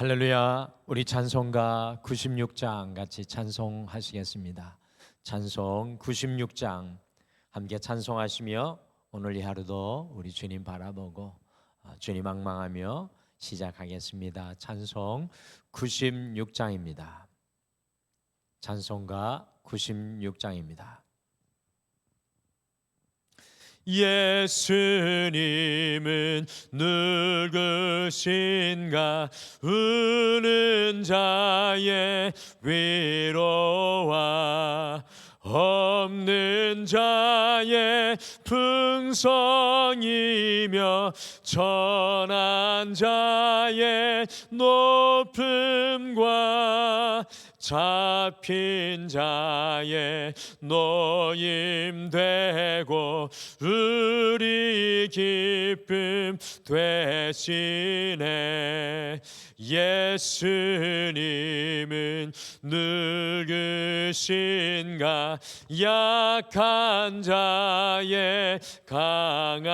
할렐루야. 우리 찬송가 96장 같이 찬송하시겠습니다. 찬송 96장 함께 찬송하시며 오늘 이 하루도 우리 주님 바라보고 주님 앙망하며 시작하겠습니다. 찬송 96장입니다. 찬송가 96장입니다. 예수님은 누구신가? 우는 자의 위로와 없는 자의 풍성이며 천한 자의 높음과 잡힌 자의 노임되고 우리 기쁨 되시네. 예수님은 누구신가? 약한 자의 강함과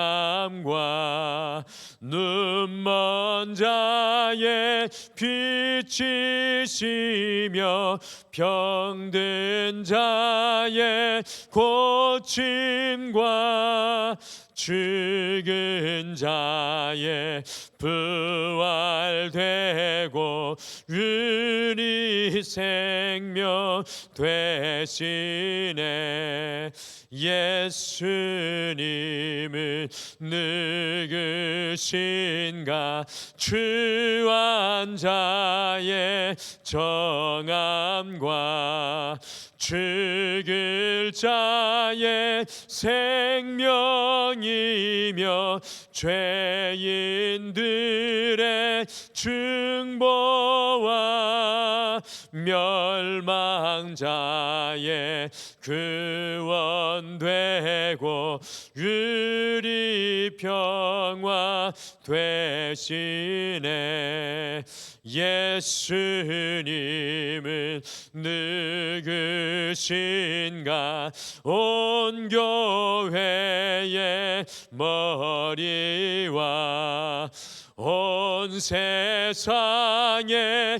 눈먼 자의 빛이시며 병든 자의 고침과 죽은 자의 부활되고 우리 생명 되시네. 예수님은 누구신가? 추한 자의 정함과 죽을 자의 생명이며 죄인들의 중보와 멸망자의 구원되고 우리 평화 되시네. 예수님은 누구신가? 온 교회의 머리와 온 세상의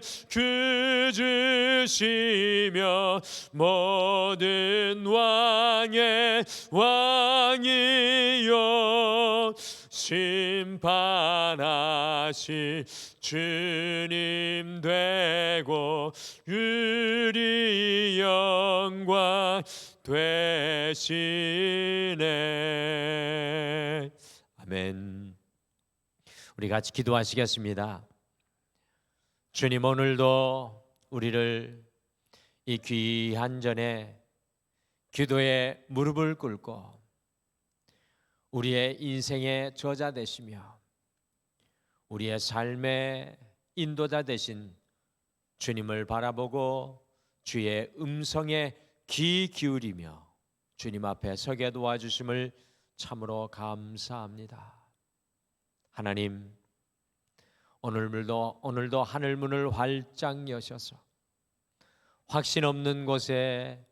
구주시며 모든 왕의 왕이요 심판하시 주님 되고 우리 영광 되시네. 아멘. 우리 같이 기도하시겠습니다. 주님, 오늘도 우리를 이 귀한 전에 기도에 무릎을 꿇고 우리의 인생의 저자 되시며 우리의 삶의 인도자 되신 주님을 바라보고 주의 음성에 귀 기울이며 주님 앞에 서게 도와주심을 참으로 감사합니다. 하나님, 오늘도 하늘문을 활짝 여셔서 확신 없는 곳에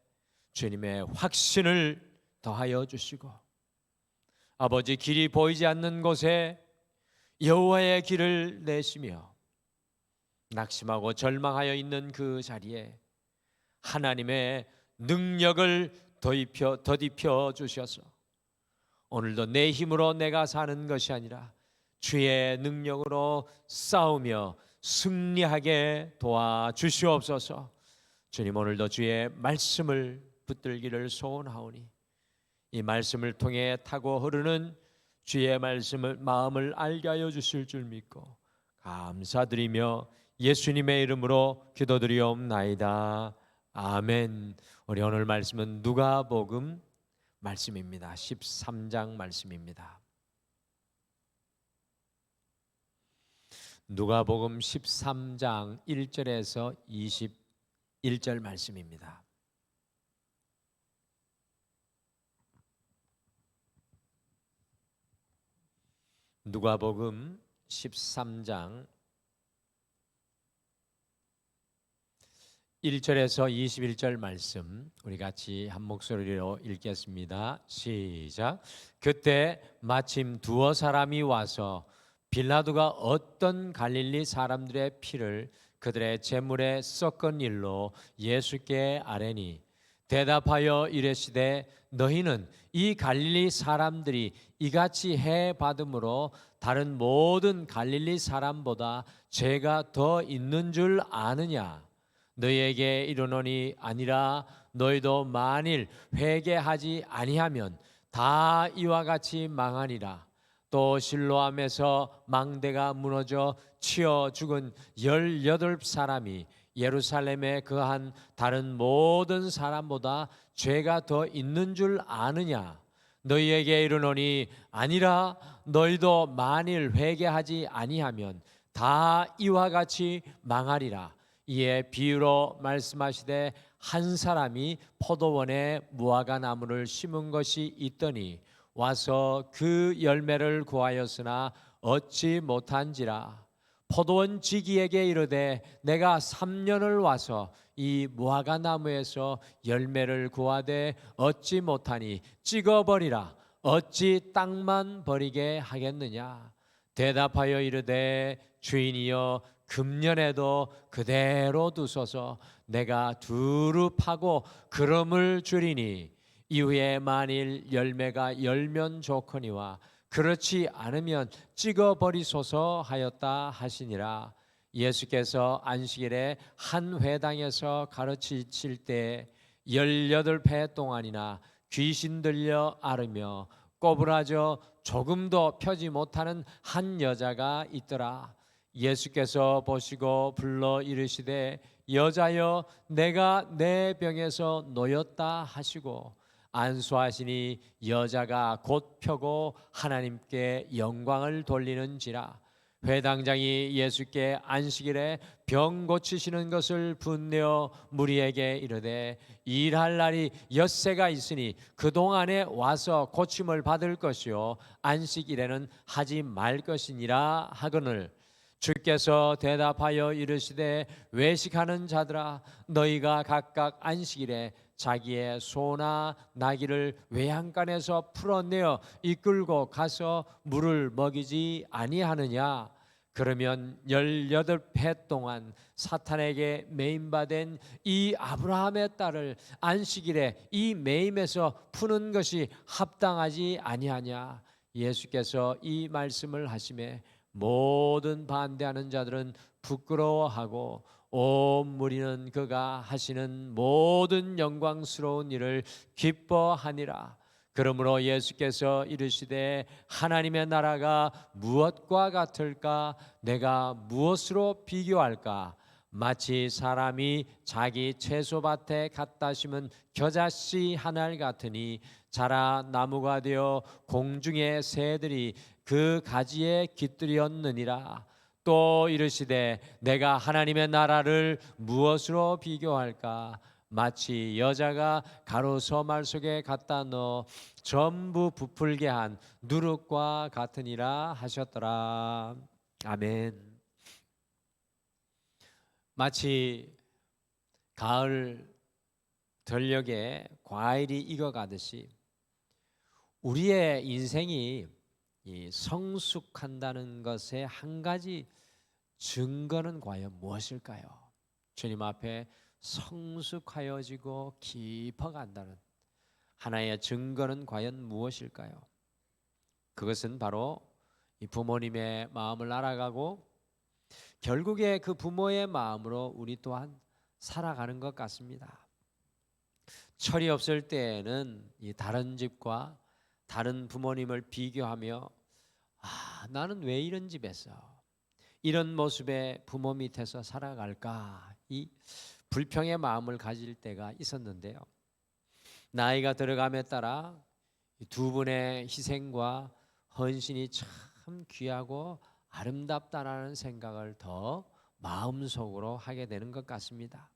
주님의 확신을 더하여 주시고 아버지, 길이 보이지 않는 곳에 여호와의 길을 내시며 낙심하고 절망하여 있는 그 자리에 하나님의 능력을 더딥혀 주셔서 오늘도 내 힘으로 내가 사는 것이 아니라 주의 능력으로 싸우며 승리하게 도와주시옵소서. 주님, 오늘도 주의 말씀을 붙들기를 소원하오니 이 말씀을 통해 타고 흐르는 주의 말씀을 마음을 알게 하여 주실 줄 믿고 감사드리며 예수님의 이름으로 기도드리옵나이다. 아멘. 우리 오늘 말씀은 누가복음 말씀입니다. 13장 말씀입니다. 누가복음 13장 1절에서 21절 말씀입니다. 누가복음 13장 1절에서 21절 말씀 우리 같이 한 목소리로 읽겠습니다. 시작. 그때 마침 두어 사람이 와서 빌라도가 어떤 갈릴리 사람들의 피를 그들의 제물에 섞은 일로 예수께 아뢰니 대답하여 이르시되 너희는 이 갈릴리 사람들이 이같이 해 받음으로 다른 모든 갈릴리 사람보다 죄가 더 있는 줄 아느냐? 너희에게 이르노니 아니라 너희도 만일 회개하지 아니하면 다 이와 같이 망하리라. 또 실로암에서 망대가 무너져 치어 죽은 18사람이 예루살렘에 거한 다른 모든 사람보다 죄가 더 있는 줄 아느냐? 너희에게 이르노니 아니라 너희도 만일 회개하지 아니하면 다 이와 같이 망하리라. 이에 비유로 말씀하시되 한 사람이 포도원에 무화과 나무를 심은 것이 있더니 와서 그 열매를 구하였으나 얻지 못한지라. 포도원 지기에게 이르되 내가 3년을 와서 이 무화과 나무에서 열매를 구하되 얻지 못하니 찍어버리라. 어찌 땅만 버리게 하겠느냐? 대답하여 이르되 주인이여 금년에도 그대로 두소서. 내가 두루 파고 그름을 주리니 이후에 만일 열매가 열면 좋거니와 그렇지 않으면 찍어버리소서 하였다 하시니라. 예수께서 안식일에 한 회당에서 가르치실 때 18회 동안이나 귀신 들려 앓으며 꼬부라져 조금도 펴지 못하는 한 여자가 있더라. 예수께서 보시고 불러 이르시되 여자여 내가 내 병에서 놓였다 하시고 안수하시니 여자가 곧 펴고 하나님께 영광을 돌리는지라. 회당장이 예수께 안식일에 병 고치시는 것을 분내어 무리에게 이르되 일할 날이 엿새가 있으니 그동안에 와서 고침을 받을 것이요 안식일에는 하지 말 것이니라 하거늘 주께서 대답하여 이르시되 외식하는 자들아 너희가 각각 안식일에 자기의 소나 나귀를 외양간에서 풀어내어 이끌고 가서 물을 먹이지 아니하느냐? 그러면 18해 동안 사탄에게 매임받은 이 아브라함의 딸을 안식일에 이 매임에서 푸는 것이 합당하지 아니하냐? 예수께서 이 말씀을 하시매 모든 반대하는 자들은 부끄러워하고 온 무리는 그가 하시는 모든 영광스러운 일을 기뻐하니라. 그러므로 예수께서 이르시되 하나님의 나라가 무엇과 같을까? 내가 무엇으로 비교할까? 마치 사람이 자기 채소밭에 갖다 심은 겨자씨 한 알 같으니 자라 나무가 되어 공중의 새들이 그 가지에 깃들였느니라. 또 이르시되 내가 하나님의 나라를 무엇으로 비교할까? 마치 여자가 가로서 말 속에 갖다 넣어 전부 부풀게 한 누룩과 같으니라 하셨더라. 아멘. 마치 가을 들녘에 과일이 익어가듯이 우리의 인생이 성숙한다는 것의 한 가지 증거는 과연 무엇일까요? 주님 앞에 성숙하여지고 깊어간다는 하나의 증거는 과연 무엇일까요? 그것은 바로 이 부모님의 마음을 알아가고 결국에 그 부모의 마음으로 우리 또한 살아가는 것 같습니다. 철이 없을 때에는 이 다른 집과 다른 부모님을 비교하며 나는 왜 이런 집에서 이런 모습의 부모 밑에서 살아갈까? 이 불평의 마음을 가질 때가 있었는데요. 나이가 들어감에 따라 두 분의 희생과 헌신이 참 귀하고 아름답다라는 생각을 더 마음속으로 하게 되는 것 같습니다.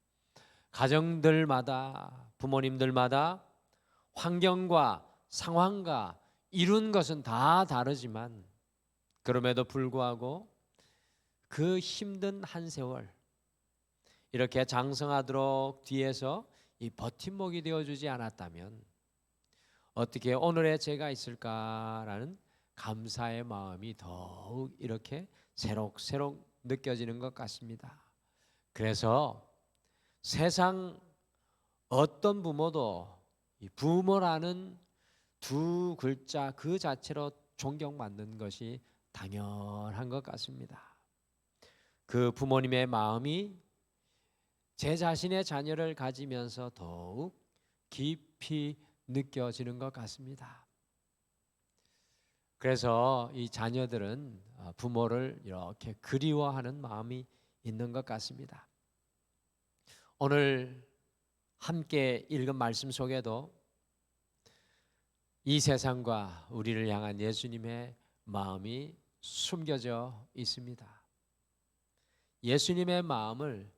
가정들마다 부모님들마다 환경과 상황과 이룬 것은 다 다르지만 그럼에도 불구하고 그 힘든 한 세월 이렇게 장성하도록 뒤에서 이 버팀목이 되어주지 않았다면 어떻게 오늘의 제가 있을까라는 감사의 마음이 더욱 이렇게 새록새록 느껴지는 것 같습니다. 그래서 세상 어떤 부모도 이 부모라는 두 글자 그 자체로 존경받는 것이 당연한 것 같습니다. 그 부모님의 마음이 제 자신의 자녀를 가지면서 더욱 깊이 느껴지는 것 같습니다. 그래서 이 자녀들은 부모를 이렇게 그리워하는 마음이 있는 것 같습니다. 오늘 함께 읽은 말씀 속에도 이 세상과 우리를 향한 예수님의 마음이 숨겨져 있습니다. 예수님의 마음을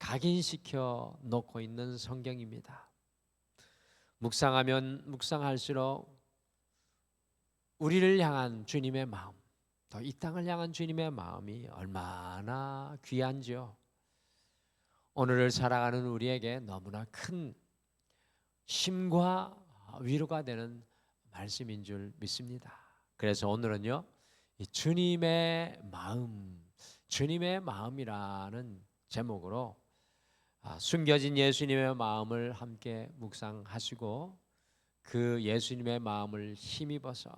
각인시켜 놓고 있는 성경입니다. 묵상하면 묵상할수록 우리를 향한 주님의 마음, 또 이 땅을 향한 주님의 마음이 얼마나 귀한지요. 오늘을 살아가는 우리에게 너무나 큰 힘과 위로가 되는 말씀인 줄 믿습니다. 그래서 오늘은요, 이 주님의 마음, 주님의 마음이라는 제목으로 숨겨진 예수님의 마음을 함께 묵상하시고 그 예수님의 마음을 힘입어서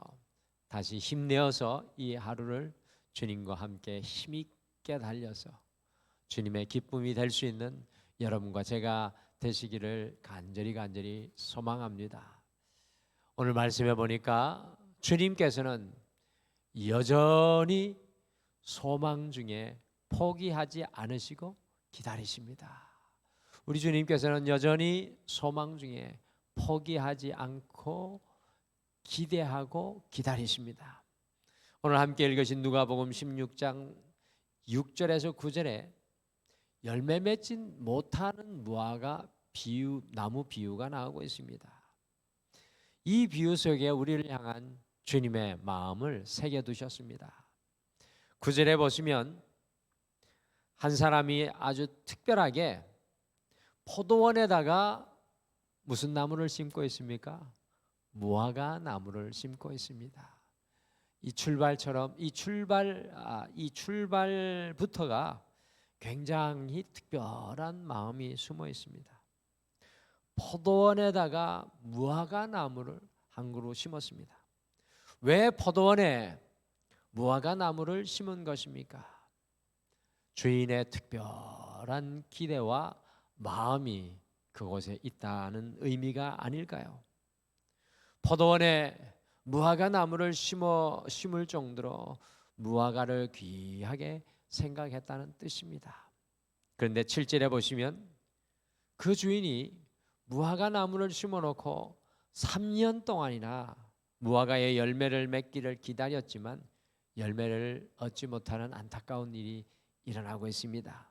다시 힘내어서 이 하루를 주님과 함께 힘있게 달려서 주님의 기쁨이 될 수 있는 여러분과 제가 되시기를 간절히 소망합니다. 오늘 말씀해 보니까 주님께서는 여전히 소망 중에 포기하지 않으시고 기다리십니다. 우리 주님께서는 여전히 소망 중에 포기하지 않고 기대하고 기다리십니다. 오늘 함께 읽으신 누가복음 16장 6절에서 9절에 열매 맺지 못하는 무화과 나무 비유가 나오고 있습니다. 이 비유 속에 우리를 향한 주님의 마음을 새겨두셨습니다. 9절에 보시면 한 사람이 아주 특별하게 포도원에다가 무슨 나무를 심고 있습니까? 무화과 나무를 심고 있습니다. 이 출발부터가 굉장히 특별한 마음이 숨어 있습니다. 포도원에다가 무화과 나무를 한 그루 심었습니다. 왜 포도원에 무화과 나무를 심은 것입니까? 주인의 특별한 기대와 마음이 그곳에 있다는 의미가 아닐까요? 포도원에 무화과 나무를 심을 정도로 무화과를 귀하게 생각했다는 뜻입니다. 그런데 7절에 보시면 그 주인이 무화과 나무를 심어놓고 3년 동안이나 무화과의 열매를 맺기를 기다렸지만 열매를 얻지 못하는 안타까운 일이 일어나고 있습니다.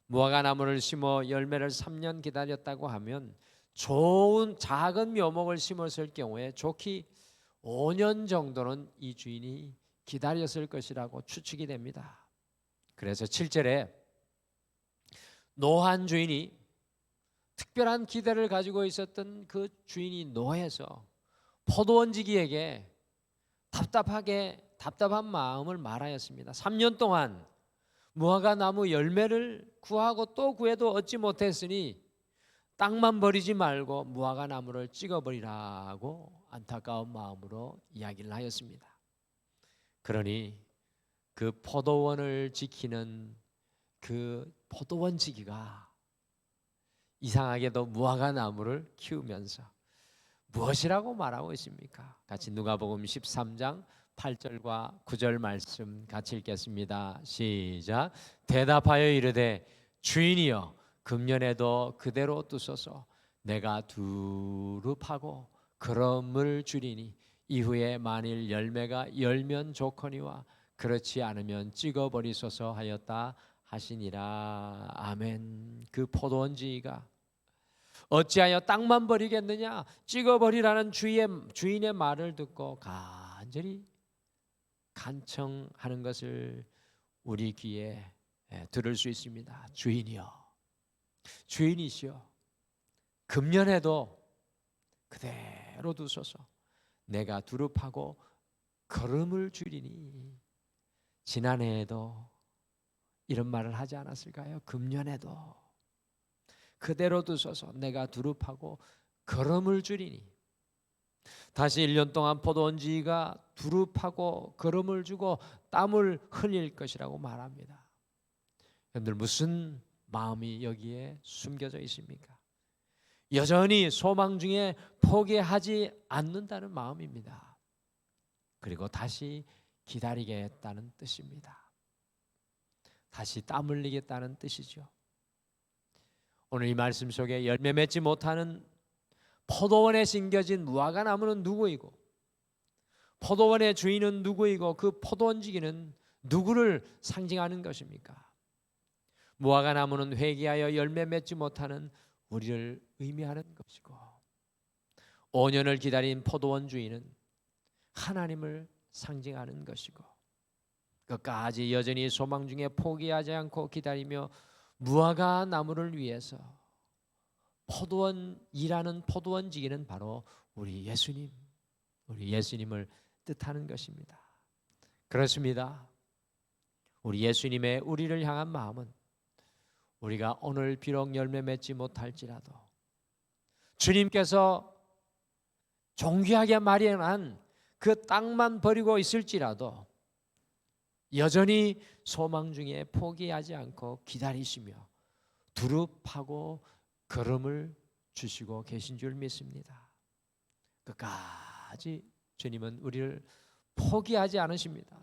무화과 나무를 심어 열매를 3년 기다렸다고 하면 좋은 작은 묘목을 심었을 경우에 좋기 5년 정도는 이 주인이 기다렸을 것이라고 추측이 됩니다. 그래서 7절에 노한 주인이 특별한 기대를 가지고 있었던 그 주인이 노해서 포도원지기에게 답답한 마음을 말하였습니다. 3년 동안 무화과 나무 열매를 구하고 또 구해도 얻지 못했으니 땅만 버리지 말고 무화과 나무를 찍어버리라고 안타까운 마음으로 이야기를 하였습니다. 그러니 그 포도원을 지키는 그 포도원지기가 이상하게도 무화과 나무를 키우면서 무엇이라고 말하고 있습니까? 같이 누가복음 13장 8절과 9절 말씀 같이 읽겠습니다. 시작. 대답하여 이르되 주인이여 금년에도 그대로 두소서. 내가 두릅하고 그럼을 주리니 이후에 만일 열매가 열면 좋거니와 그렇지 않으면 찍어버리소서 하였다 하시니라. 아멘. 그 포도원지기가 어찌하여 땅만 버리겠느냐, 찍어버리라는 주인의 말을 듣고 간절히 간청하는 것을 우리 귀에 들을 수 있습니다. 주인이여, 주인이시여, 금년에도 그대로 두소서. 내가 두릅하고 걸음을 줄이니. 지난해에도 이런 말을 하지 않았을까요? 금년에도 그대로 두소서. 내가 두릅하고 걸음을 줄이니. 다시 1년 동안 포도원지가 두릅하고 걸음을 주고 땀을 흘릴 것이라고 말합니다. 여러분들 무슨 마음이 여기에 숨겨져 있습니까? 여전히 소망 중에 포기하지 않는다는 마음입니다. 그리고 다시 기다리겠다는 뜻입니다. 다시 땀 흘리겠다는 뜻이죠. 오늘 이 말씀 속에 열매 맺지 못하는 포도원에 심겨진 무화과 나무는 누구이고, 포도원의 주인은 누구이고, 그 포도원지기는 누구를 상징하는 것입니까? 무화과 나무는 회개하여 열매 맺지 못하는 우리를 의미하는 것이고, 5년을 기다린 포도원 주인은 하나님을 상징하는 것이고, 끝까지 여전히 소망 중에 포기하지 않고 기다리며 무화과 나무를 위해서 포도원 일하는 포도원지기는 바로 우리 예수님, 우리 예수님을 뜻하는 것입니다. 그렇습니다. 우리 예수님의 우리를 향한 마음은 우리가 오늘 비록 열매 맺지 못할지라도 주님께서 존귀하게 마련한 그 땅만 버리고 있을지라도 여전히 소망 중에 포기하지 않고 기다리시며 두릅하고 걸음을 주시고 계신 줄 믿습니다. 끝까지 주님은 우리를 포기하지 않으십니다.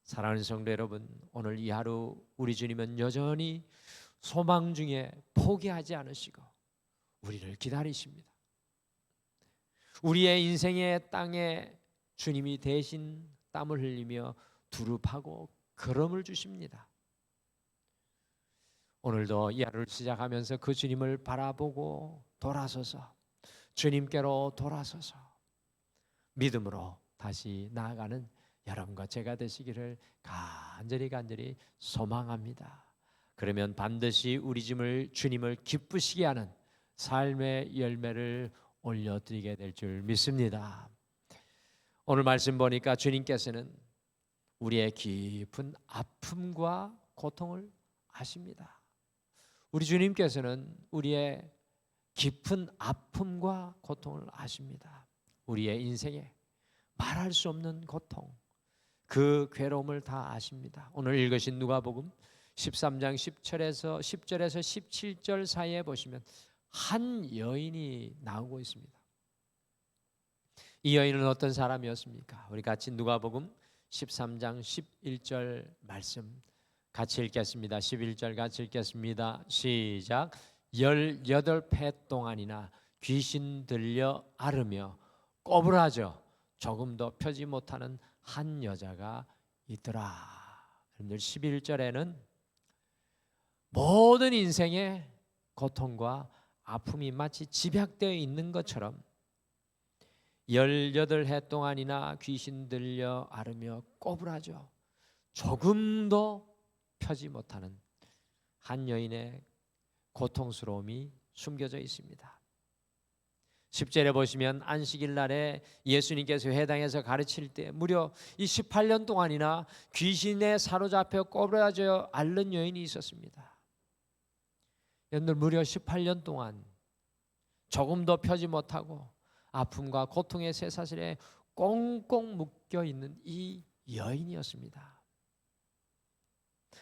사랑하는 성도 여러분, 오늘 이 하루 우리 주님은 여전히 소망 중에 포기하지 않으시고 우리를 기다리십니다. 우리의 인생의 땅에 주님이 대신 땀을 흘리며 두릅하고 걸음을 주십니다. 오늘도 이 하루를 시작하면서 그 주님을 바라보고 돌아서서 주님께로 돌아서서 믿음으로 다시 나아가는 여러분과 제가 되시기를 간절히 소망합니다. 그러면 반드시 우리 주님을 기쁘시게 하는 삶의 열매를 올려드리게 될 줄 믿습니다. 오늘 말씀 보니까 주님께서는 우리의 깊은 아픔과 고통을 아십니다. 우리 주님께서는 우리의 깊은 아픔과 고통을 아십니다. 우리의 인생에 말할 수 없는 고통, 그 괴로움을 다 아십니다. 오늘 읽으신 누가복음 13장 10절에서 17절 사이에 보시면 한 여인이 나오고 있습니다. 이 여인은 어떤 사람이었습니까? 우리 같이 누가복음 13장 11절 말씀 같이 읽겠습니다. 11절 같이 읽겠습니다. 시작. 18회 동안이나 귀신 들려 앓으며 꼬부라져 조금도 펴지 못하는 한 여자가 있더라. 여러분들 11절에는 모든 인생의 고통과 아픔이 마치 집약되어 있는 것처럼 18해 동안이나 귀신 들려 앓으며 꼬부라져 조금도 펴지 못하는 한 여인의 고통스러움이 숨겨져 있습니다. 10절에 보시면 안식일 날에 예수님께서 회당에서 가르칠 때 무려 이 18년 동안이나 귀신에 사로잡혀 꼬부라져 앓는 여인이 있었습니다. 여러분들 무려 18년 동안 조금도 펴지 못하고 아픔과 고통의 쇠사슬에 꽁꽁 묶여 있는 이 여인이었습니다.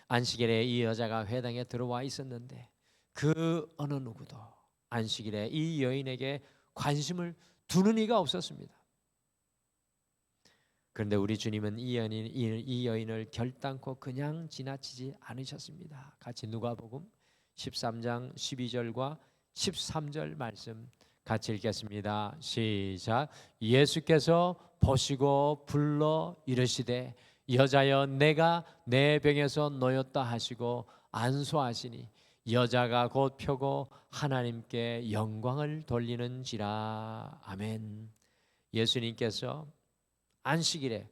안식일에 이 여자가 회당에 들어와 있었는데 그 어느 누구도 안식일에 이 여인에게 관심을 두는 이가 없었습니다. 그런데 우리 주님은 이 여인을 결단코 그냥 지나치지 않으셨습니다. 같이 누가복음 13장 12절과 13절 말씀 같이 읽겠습니다. 시작. 예수께서 보시고 불러 이르시되 여자여 내가 내 병에서 놓였다 하시고 안수하시니 여자가 곧 펴고 하나님께 영광을 돌리는지라. 아멘. 예수님께서 안식일에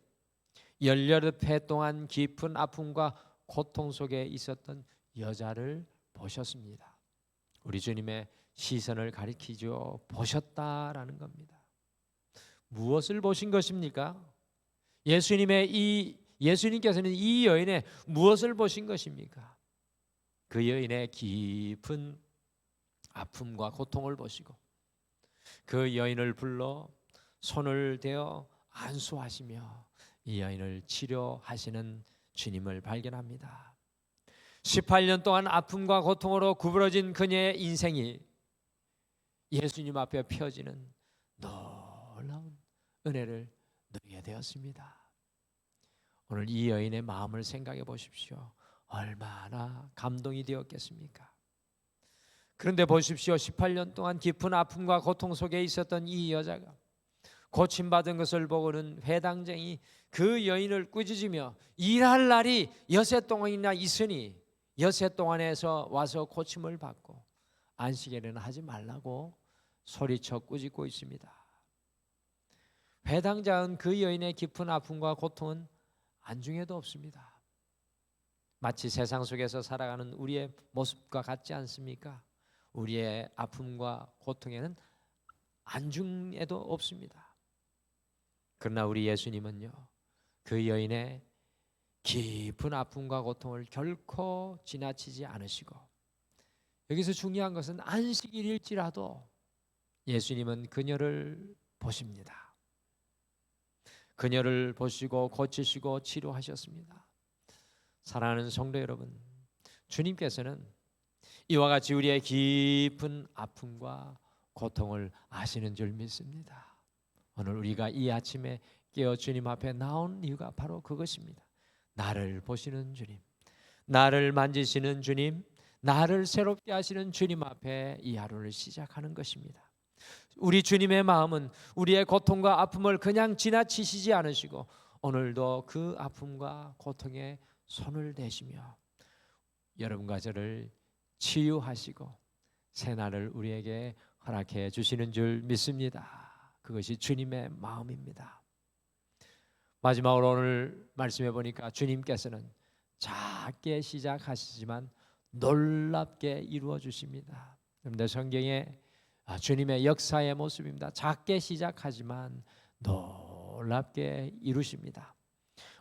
18해 동안 깊은 아픔과 고통 속에 있었던 여자를 보셨습니다. 우리 주님의 시선을 가리키죠. 보셨다라는 겁니다. 무엇을 보신 것입니까? 예수님께서는 이 여인의 무엇을 보신 것입니까? 그 여인의 깊은 아픔과 고통을 보시고 그 여인을 불러 손을 대어 안수하시며 이 여인을 치료하시는 주님을 발견합니다. 18년 동안 아픔과 고통으로 구부러진 그녀의 인생이 예수님 앞에 펴지는 놀라운 은혜를 누리게 되었습니다. 오늘 이 여인의 마음을 생각해 보십시오. 얼마나 감동이 되었겠습니까? 그런데 보십시오. 18년 동안 깊은 아픔과 고통 속에 있었던 이 여자가 고침받은 것을 보고는 회당장이 그 여인을 꾸짖으며 일할 날이 여세 동안이나 있으니 여세 동안에서 와서 고침을 받고 안식일에는 하지 말라고 소리쳐 꾸짖고 있습니다. 회당장은 그 여인의 깊은 아픔과 고통은 안중에도 없습니다. 마치 세상 속에서 살아가는 우리의 모습과 같지 않습니까? 우리의 아픔과 고통에는 안중에도 없습니다. 그러나 우리 예수님은요, 그 여인의 깊은 아픔과 고통을 결코 지나치지 않으시고, 여기서 중요한 것은 안식일일지라도 예수님은 그녀를 보십니다. 그녀를 보시고 고치시고 치료하셨습니다. 사랑하는 성도 여러분, 주님께서는 이와 같이 우리의 깊은 아픔과 고통을 아시는 줄 믿습니다. 오늘 우리가 이 아침에 깨어 주님 앞에 나온 이유가 바로 그것입니다. 나를 보시는 주님, 나를 만지시는 주님, 나를 새롭게 하시는 주님 앞에 이 하루를 시작하는 것입니다. 우리 주님의 마음은 우리의 고통과 아픔을 그냥 지나치시지 않으시고 오늘도 그 아픔과 고통에 손을 대시며 여러분과 저를 치유하시고 새날을 우리에게 허락해 주시는 줄 믿습니다. 그것이 주님의 마음입니다. 마지막으로 오늘 말씀해 보니까 주님께서는 작게 시작하시지만 놀랍게 이루어 주십니다. 그런데 성경에 주님의 역사의 모습입니다. 작게 시작하지만 놀랍게 이루십니다.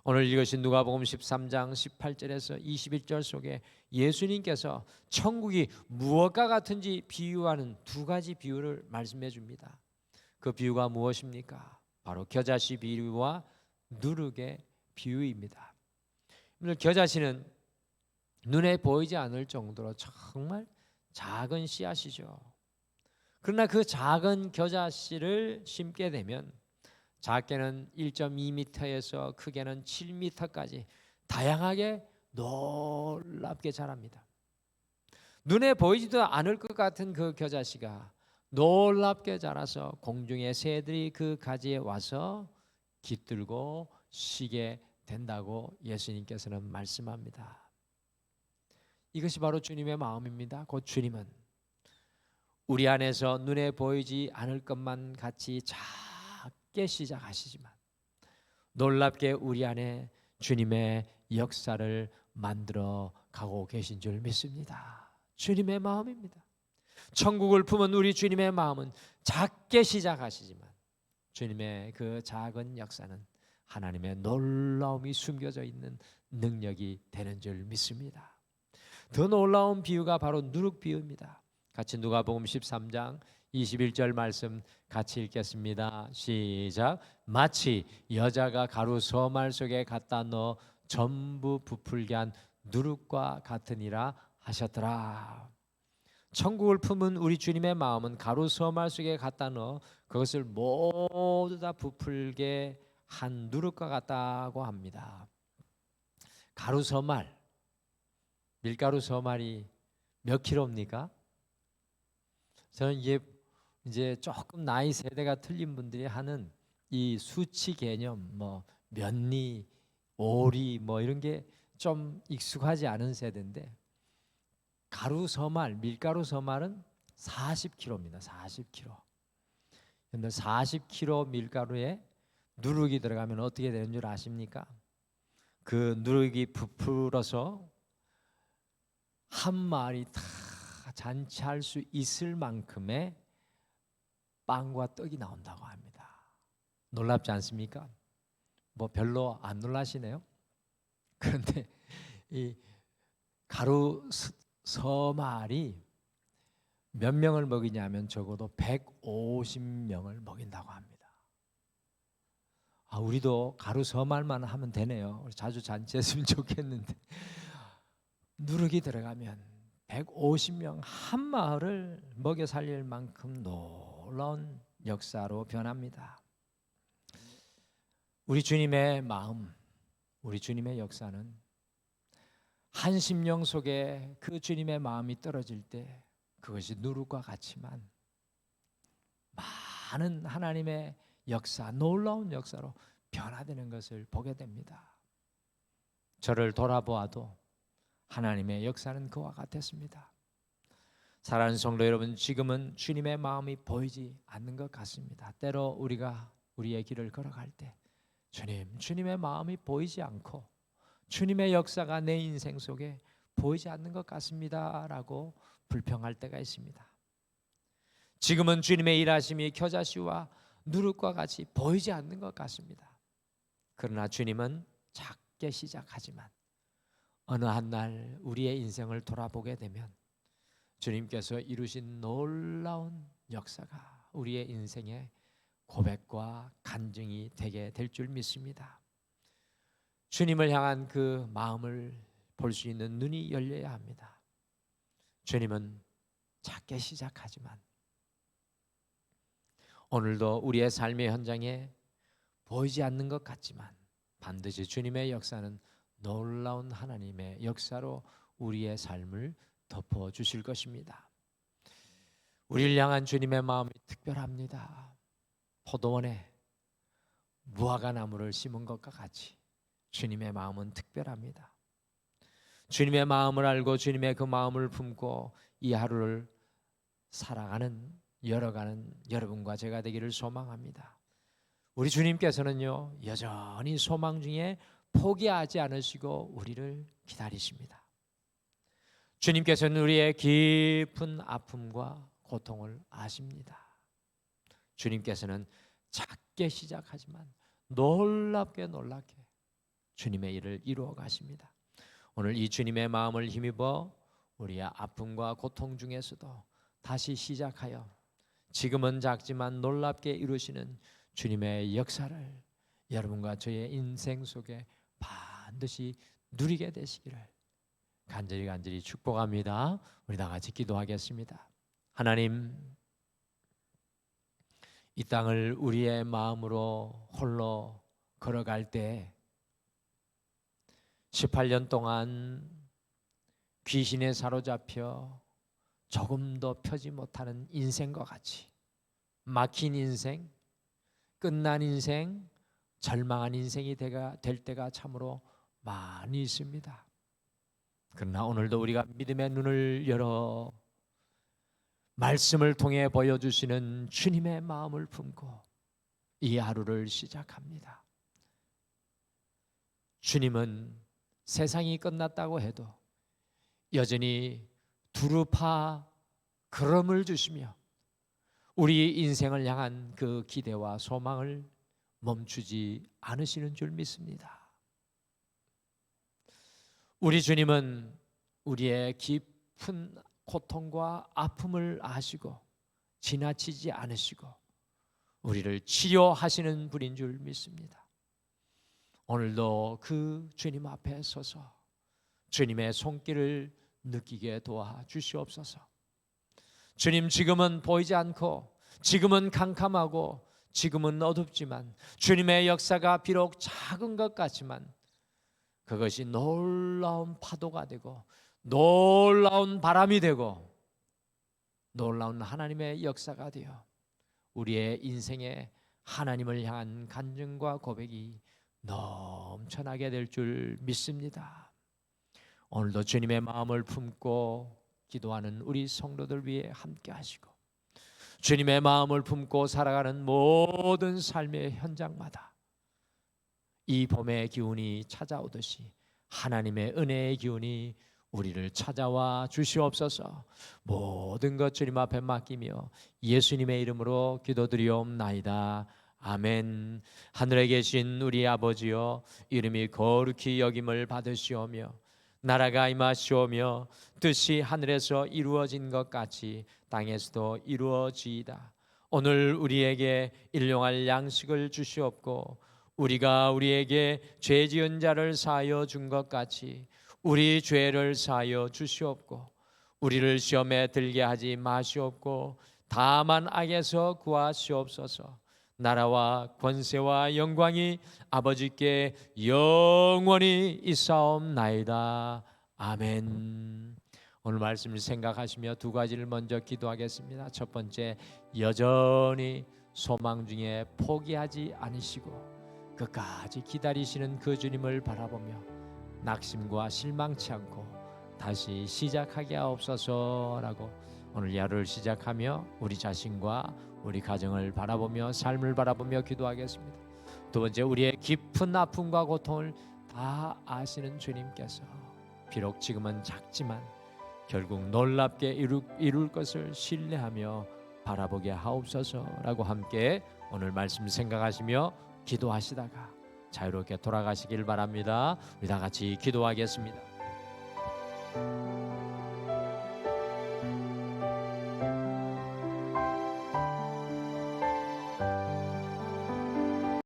오늘 읽으신 누가복음 13장 18절에서 21절 속에 예수님께서 천국이 무엇과 같은지 비유하는 두 가지 비유를 말씀해 줍니다. 그 비유가 무엇입니까? 바로 겨자씨 비유와 누룩의 비유입니다. 겨자씨는 눈에 보이지 않을 정도로 정말 작은 씨앗이죠. 그러나 그 작은 겨자씨를 심게 되면 작게는 1.2m에서 크게는 7m까지 다양하게 놀랍게 자랍니다. 눈에 보이지도 않을 것 같은 그 겨자씨가 놀랍게 자라서 공중의 새들이 그 가지에 와서 깃들고 쉬게 된다고 예수님께서는 말씀합니다. 이것이 바로 주님의 마음입니다. 곧 주님은 우리 안에서 눈에 보이지 않을 것만 같이 작게 시작하시지만 놀랍게 우리 안에 주님의 역사를 만들어 가고 계신 줄 믿습니다. 주님의 마음입니다. 천국을 품은 우리 주님의 마음은 작게 시작하시지만 주님의 그 작은 역사는 하나님의 놀라움이 숨겨져 있는 능력이 되는 줄 믿습니다. 더 놀라운 비유가 바로 누룩 비유입니다. 같이 누가복음 13장 21절 말씀 같이 읽겠습니다. 시작. 마치 여자가 가루 서말 속에 갖다 넣어 전부 부풀게 한 누룩과 같으니라 하셨더라. 천국을 품은 우리 주님의 마음은 가루 서말 속에 갖다 넣어 그것을 모두 다 부풀게 한 누룩과 같다고 합니다. 가루 서말, 밀가루 서말이 몇 킬로입니까? 저는 이제 조금 나이 세대가 틀린 분들이 하는 이 수치 개념, 뭐 면리, 오리, 뭐 이런 게 좀 익숙하지 않은 세대인데 가루 서말, 밀가루 서말은 40kg입니다. 40kg. 그런데 40kg 밀가루에 누룩이 들어가면 어떻게 되는 줄 아십니까? 그 누룩이 부풀어서 한 마리 다 잔치할 수 있을 만큼의 빵과 떡이 나온다고 합니다. 놀랍지 않습니까? 뭐 별로 안 놀라시네요. 그런데 이 가루 서말이 몇 명을 먹이냐면 적어도 150명을 먹인다고 합니다. 우리도 가루 서말만 하면 되네요. 우리 자주 잔치했으면 좋겠는데 누룩이 들어가면 150명 한 마을을 먹여 살릴 만큼 놀라운 역사로 변합니다. 우리 주님의 마음, 우리 주님의 역사는 한 심령 속에 그 주님의 마음이 떨어질 때 그것이 누룩과 같지만 많은 하나님의 역사, 놀라운 역사로 변화되는 것을 보게 됩니다. 저를 돌아보아도 하나님의 역사는 그와 같았습니다. 사랑하는 성도 여러분, 지금은 주님의 마음이 보이지 않는 것 같습니다. 때로 우리가 우리의 길을 걸어갈 때 주님의 마음이 보이지 않고 주님의 역사가 내 인생 속에 보이지 않는 것 같습니다 라고 불평할 때가 있습니다. 지금은 주님의 일하심이 겨자씨와 누룩과 같이 보이지 않는 것 같습니다. 그러나 주님은 작게 시작하지만 어느 한 날 우리의 인생을 돌아보게 되면 주님께서 이루신 놀라운 역사가 우리의 인생의 고백과 간증이 되게 될 줄 믿습니다. 주님을 향한 그 마음을 볼 수 있는 눈이 열려야 합니다. 주님은 작게 시작하지만 오늘도 우리의 삶의 현장에 보이지 않는 것 같지만 반드시 주님의 역사는 놀라운 하나님의 역사로 우리의 삶을 덮어주실 것입니다. 우리를 향한 주님의 마음이 특별합니다. 포도원에 무화과나무를 심은 것과 같이 주님의 마음은 특별합니다. 주님의 마음을 알고 주님의 그 마음을 품고 이 하루를 살아가는 열어가는 여러분과 제가 되기를 소망합니다. 우리 주님께서는요 여전히 소망 중에 포기하지 않으시고 우리를 기다리십니다. 주님께서는 우리의 깊은 아픔과 고통을 아십니다. 주님께서는 작게 시작하지만 놀랍게 주님의 일을 이루어 가십니다. 오늘 이 주님의 마음을 힘입어 우리의 아픔과 고통 중에서도 다시 시작하여 지금은 작지만 놀랍게 이루시는 주님의 역사를 여러분과 저의 인생 속에 반드시 누리게 되시기를 간절히 축복합니다. 우리 다 같이 기도하겠습니다. 하나님, 이 땅을 우리의 마음으로 홀로 걸어갈 때 18년 동안 귀신에 사로잡혀 조금도 펴지 못하는 인생과 같이 막힌 인생, 끝난 인생, 절망한 인생이 될 때가 참으로 많이 있습니다. 그러나 오늘도 우리가 믿음의 눈을 열어 말씀을 통해 보여주시는 주님의 마음을 품고 이 하루를 시작합니다. 주님은 세상이 끝났다고 해도 여전히 두루파 걸음을 주시며 우리 인생을 향한 그 기대와 소망을 멈추지 않으시는 줄 믿습니다. 우리 주님은 우리의 깊은 고통과 아픔을 아시고 지나치지 않으시고 우리를 치료하시는 분인 줄 믿습니다. 오늘도 그 주님 앞에 서서 주님의 손길을 느끼게 도와주시옵소서. 주님, 지금은 보이지 않고 지금은 캄캄하고 지금은 어둡지만 주님의 역사가 비록 작은 것 같지만 그것이 놀라운 파도가 되고 놀라운 바람이 되고 놀라운 하나님의 역사가 되어 우리의 인생에 하나님을 향한 간증과 고백이 넘쳐나게 될 줄 믿습니다. 오늘도 주님의 마음을 품고 기도하는 우리 성도들 위해 함께 하시고 주님의 마음을 품고 살아가는 모든 삶의 현장마다 이 봄의 기운이 찾아오듯이 하나님의 은혜의 기운이 우리를 찾아와 주시옵소서. 모든 것 주님 앞에 맡기며 예수님의 이름으로 기도드리옵나이다. 아멘. 하늘에 계신 우리 아버지여, 이름이 거룩히 여김을 받으시오며 나라가 임하시오며 뜻이 하늘에서 이루어진 것 같이 땅에서도 이루어지이다. 오늘 우리에게 일용할 양식을 주시옵고 우리가 우리에게 죄 지은 자를 사하여 준 것 같이 우리 죄를 사하여 주시옵고 우리를 시험에 들게 하지 마시옵고 다만 악에서 구하시옵소서. 나라와 권세와 영광이 아버지께 영원히 있사옵나이다. 아멘. 오늘 말씀을 생각하시며 두 가지를 먼저 기도하겠습니다. 첫 번째, 여전히 소망 중에 포기하지 않으시고 끝까지 기다리시는 그 주님을 바라보며 낙심과 실망치 않고 다시 시작하게 하옵소서라고 오늘 하루를 시작하며 우리 자신과 우리 가정을 바라보며 삶을 바라보며 기도하겠습니다. 두 번째, 우리의 깊은 아픔과 고통을 다 아시는 주님께서 비록 지금은 작지만 결국 놀랍게 이룰 것을 신뢰하며 바라보게 하옵소서라고 함께 오늘 말씀 생각하시며 기도하시다가 자유롭게 돌아가시길 바랍니다. 우리 다 같이 기도하겠습니다.